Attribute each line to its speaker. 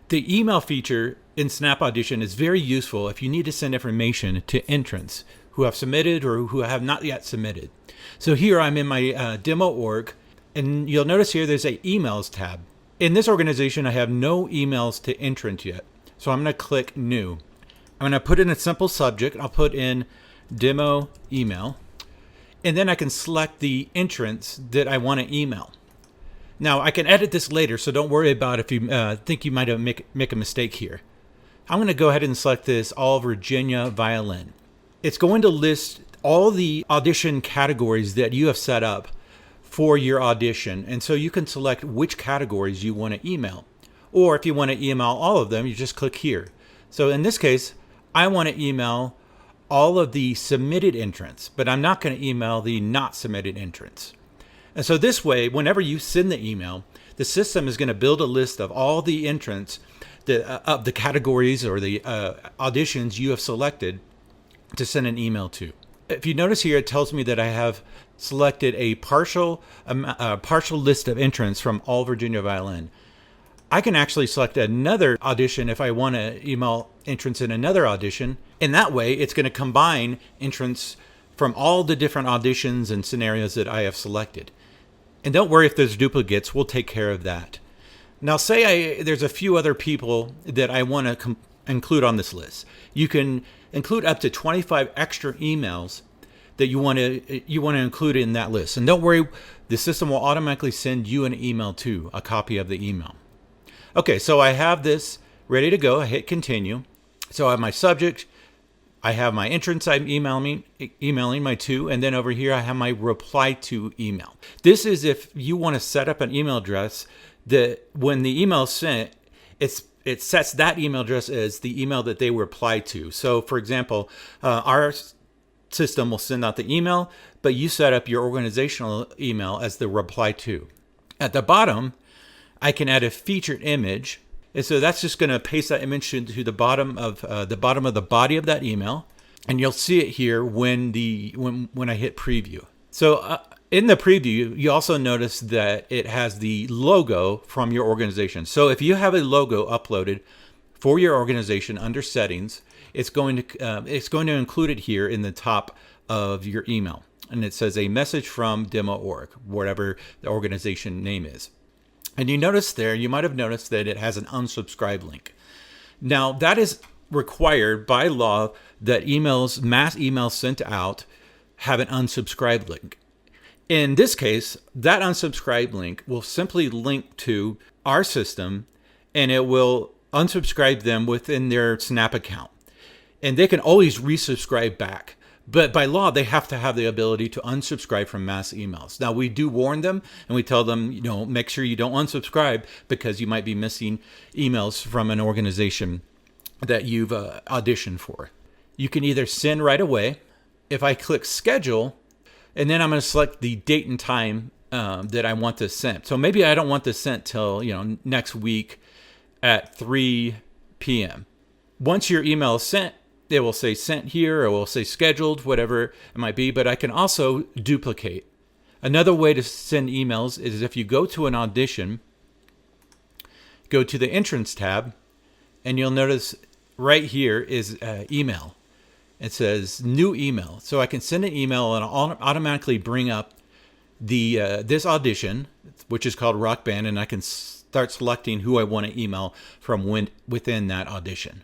Speaker 1: The email feature in Snap Audition is very useful if you need to send information to entrants who have submitted or who have not yet submitted. So here I'm in my demo org, and you'll notice here there's a emails tab. In this organization, I have no emails to entrant yet. So I'm going to click new. I'm going to put in a simple subject. I'll put in demo email, and then I can select the entrants that I want to email. Now I can edit this later, so don't worry about if you think you might have make a mistake here. I'm going to go ahead and select this All Virginia Violin. It's going to list all the audition categories that you have set up for your audition, and so you can select which categories you want to email. Or if you want to email all of them, you just click here. So in this case, I want to email all of the submitted entrants, but I'm not going to email the not submitted entrants. And so this way, whenever you send the email, the system is going to build a list of all the entrants of the categories or the auditions you have selected to send an email to. If you notice here, it tells me that I have selected a partial list of entrants from All Virginia Violin. I can actually select another audition if I want to email entrants in another audition. And that way, it's going to combine entrants from all the different auditions and scenarios that I have selected. And don't worry if there's duplicates, we'll take care of that. Now say there's a few other people that I want to include on this list. You can include up to 25 extra emails that you want to include in that list. And don't worry, the system will automatically send you an email too, a copy of the email. Okay, so I have this ready to go. I hit continue. So I have my subject, I have my entrants I'm emailing my to, and then over here I have my reply to email. This is if you want to set up an email address that when the email is sent, it sets that email address as the email that they reply to. So for example, our system will send out the email, but you set up your organizational email as the reply to. At the bottom, I can add a featured image. And so that's just going to paste that image into the bottom of the body of that email, and you'll see it here when I hit preview. So in the preview, you also notice that it has the logo from your organization. So if you have a logo uploaded for your organization under settings, it's going to include it here in the top of your email, and it says a message from demo org, whatever the organization name is. And you might have noticed that it has an unsubscribe link. Now that is required by law that mass emails sent out have an unsubscribe link. In this case, that unsubscribe link will simply link to our system, and it will unsubscribe them within their Snap account. And they can always resubscribe back. But by law, they have to have the ability to unsubscribe from mass emails. Now, we do warn them, and we tell them, make sure you don't unsubscribe because you might be missing emails from an organization that you've auditioned for. You can either send right away. If I click schedule, and then I'm going to select the date and time that I want this sent. So maybe I don't want this sent till next week at 3 p.m. Once your email is sent, it will say sent here, or it will say scheduled, whatever it might be, but I can also duplicate. Another way to send emails is if you go to an audition, go to the Entrants tab, and you'll notice right here is email. It says new email. So I can send an email and I'll automatically bring up this audition, which is called Rock Band, and I can start selecting who I want to email from within that audition.